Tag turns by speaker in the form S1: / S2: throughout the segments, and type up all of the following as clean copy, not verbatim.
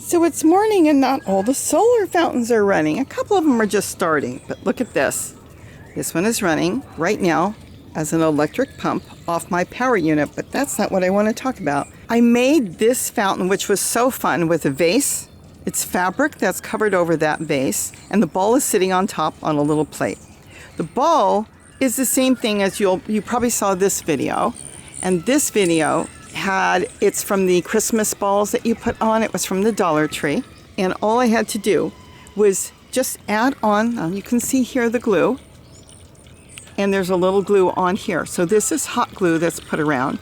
S1: So it's morning and not all the solar fountains are running. A couple of them are just starting, but look at this. This one is running right now as an electric pump off my power unit, but that's not what I want to talk about. I made this fountain, which was so fun, with a vase. It's fabric that's covered over that vase, and the ball is sitting on top on a little plate. The ball is the same thing as you probably saw this video, and this video it's from the Christmas balls that you put on. It was from the Dollar Tree, and all I had to do was just add on, you can see here the glue, and there's a little glue on here. So this is hot glue that's put around.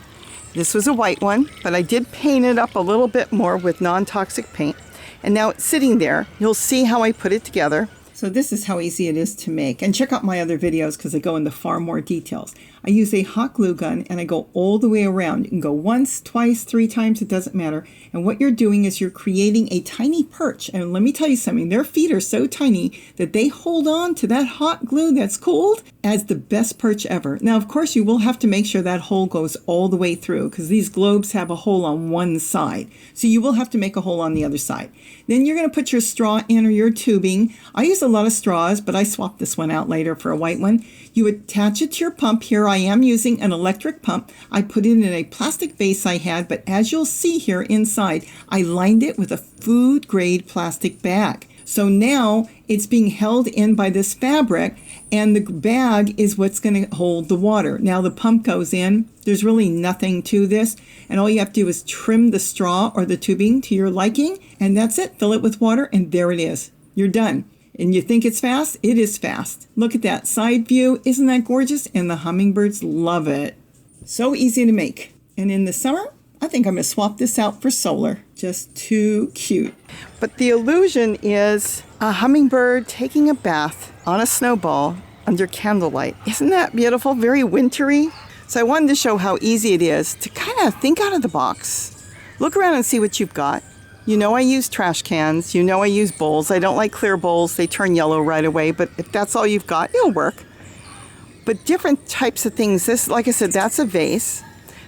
S1: This was a white one, but I did paint it up a little bit more with non-toxic paint, and now it's sitting there. You'll see how I put it together. So this is how easy it is to make. And check out my other videos because I go into far more details. I use a hot glue gun and I go all the way around. You can go once, twice, 3 times, it doesn't matter. And what you're doing is you're creating a tiny perch. And let me tell you something, their feet are so tiny that they hold on to that hot glue that's cooled as the best perch ever. Now, of course, you will have to make sure that hole goes all the way through because these globes have a hole on one side. So you will have to make a hole on the other side. Then you're going to put your straw in or your tubing. I use a lot of straws, but I swapped this one out later for a white one. You attach it to your pump. Here I am using an electric pump. I put it in a plastic vase I had, but as you'll see here inside, I lined it with a food grade plastic bag. So now it's being held in by this fabric, and the bag is what's going to hold the water. Now the pump goes in. There's really nothing to this, and all you have to do is trim the straw or the tubing to your liking, and that's it. Fill it with water, and there it is. You're done. And you think it's fast? It is fast. Look at that side view. Isn't that gorgeous? And the hummingbirds love it. So easy to make. And in the summer, I think I'm going to swap this out for solar. Just too cute. But the illusion is a hummingbird taking a bath on a snowball under candlelight. Isn't that beautiful? Very wintry. So I wanted to show how easy it is to kind of think out of the box. Look around and see what you've got. You know I use trash cans. You know I use bowls. I don't like clear bowls. They turn yellow right away. But if that's all you've got, it'll work. But different types of things. This, like I said, that's a vase.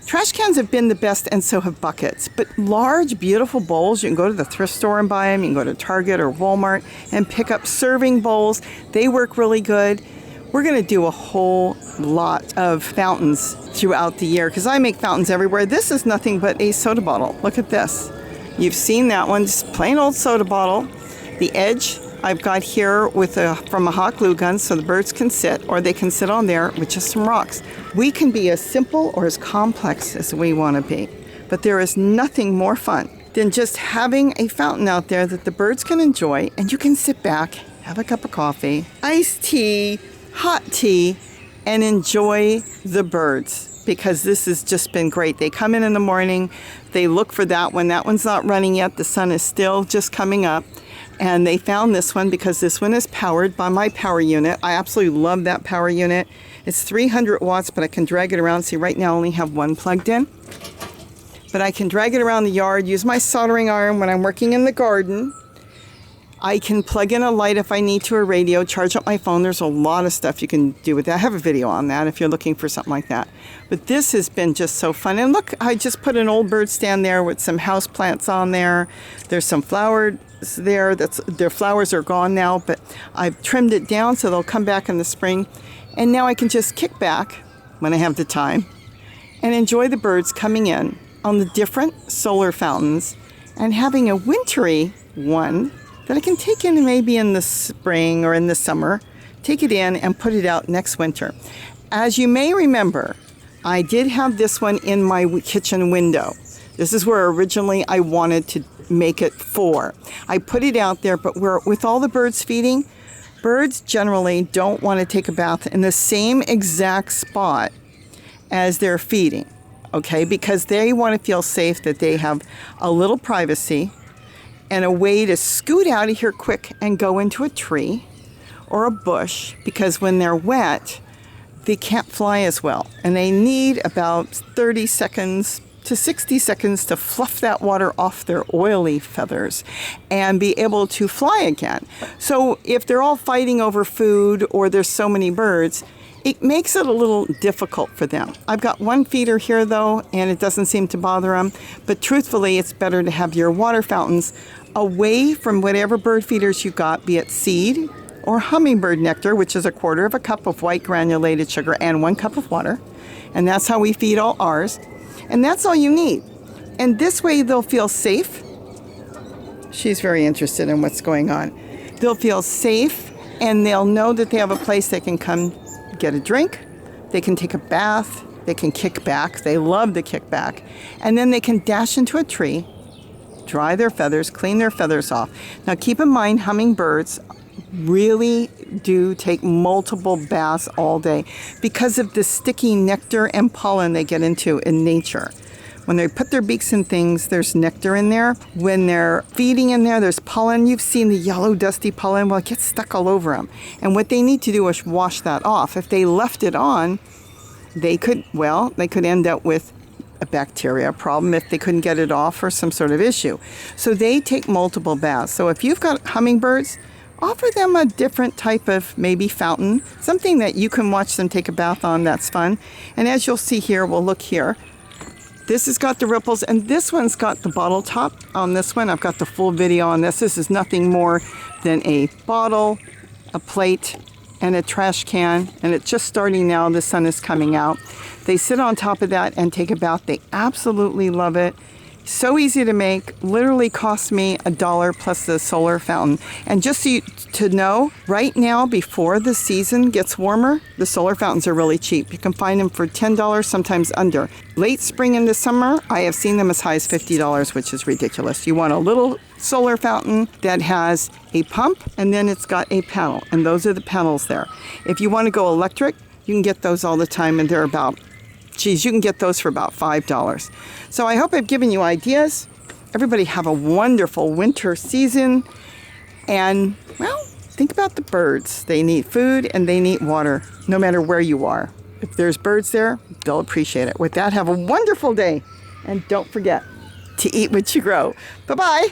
S1: Trash cans have been the best, and so have buckets. But large, beautiful bowls, you can go to the thrift store and buy them. You can go to Target or Walmart and pick up serving bowls. They work really good. We're going to do a whole lot of fountains throughout the year because I make fountains everywhere. This is nothing but a soda bottle. Look at this. You've seen that one, just plain old soda bottle. The edge I've got here from a hot glue gun so the birds can sit, or they can sit on there with just some rocks. We can be as simple or as complex as we want to be, but there is nothing more fun than just having a fountain out there that the birds can enjoy, and you can sit back, have a cup of coffee, iced tea, hot tea, and enjoy the birds. Because this has just been great. They come in the morning, they look for that one. That one's not running yet. The sun is still just coming up. And they found this one because this one is powered by my power unit. I absolutely love that power unit. It's 300 watts, but I can drag it around. See, right now I only have one plugged in. But I can drag it around the yard, use my soldering iron when I'm working in the garden. I can plug in a light if I need to, a radio, charge up my phone. There's a lot of stuff you can do with that. I have a video on that if you're looking for something like that. But this has been just so fun. And look, I just put an old bird stand there with some house plants on there. There's some flowers there. Their flowers are gone now, but I've trimmed it down so they'll come back in the spring. And now I can just kick back when I have the time and enjoy the birds coming in on the different solar fountains and having a wintry one that I can take in maybe in the spring or in the summer, take it in and put it out next winter. As you may remember, I did have this one in my kitchen window. This is where originally I wanted to make it for. I put it out there, but with all the birds feeding, birds generally don't want to take a bath in the same exact spot as they're feeding, okay? Because they want to feel safe that they have a little privacy and a way to scoot out of here quick and go into a tree or a bush, because when they're wet, they can't fly as well. And they need about 30 seconds to 60 seconds to fluff that water off their oily feathers and be able to fly again. So if they're all fighting over food or there's so many birds, it makes it a little difficult for them. I've got one feeder here though, and it doesn't seem to bother them. But truthfully, it's better to have your water fountains away from whatever bird feeders you got, be it seed or hummingbird nectar, which is 1/4 cup of white granulated sugar and 1 cup of water. And that's how we feed all ours. And that's all you need. And this way they'll feel safe. She's very interested in what's going on. They'll feel safe, and they'll know that they have a place they can come get a drink. They can take a bath. They can kick back. They love to kick back. And then they can dash into a tree, dry their feathers, clean their feathers off. Now keep in mind, hummingbirds really do take multiple baths all day because of the sticky nectar and pollen they get into in nature. When they put their beaks in things, there's nectar in there. When they're feeding in there, there's pollen. You've seen the yellow dusty pollen. Well, it gets stuck all over them. And what they need to do is wash that off. If they left it on, they could end up with a bacteria problem if they couldn't get it off or some sort of issue. So they take multiple baths. So if you've got hummingbirds, offer them a different type of maybe fountain, something that you can watch them take a bath on. That's fun. And as you'll see here, we'll look here. This has got the ripples, and this one's got the bottle top on this one. I've got the full video on this. This is nothing more than a bottle, a plate, and a trash can, and it's just starting now. The sun is coming out. They sit on top of that and take a bath. They absolutely love it. So easy to make, literally cost me $1 plus the solar fountain. And just so you to know, right now before the season gets warmer, the solar fountains are really cheap. You can find them for $10, sometimes under. Late spring into summer, I have seen them as high as $50, which is ridiculous. You want a little solar fountain that has a pump, and then it's got a panel, and those are the panels there. If you want to go electric, you can get those all the time, and they're about you can get those for about $5. So I hope I've given you ideas. Everybody have a wonderful winter season. And, well, think about the birds. They need food and they need water, no matter where you are. If there's birds there, they'll appreciate it. With that, have a wonderful day. And don't forget to eat what you grow. Bye-bye.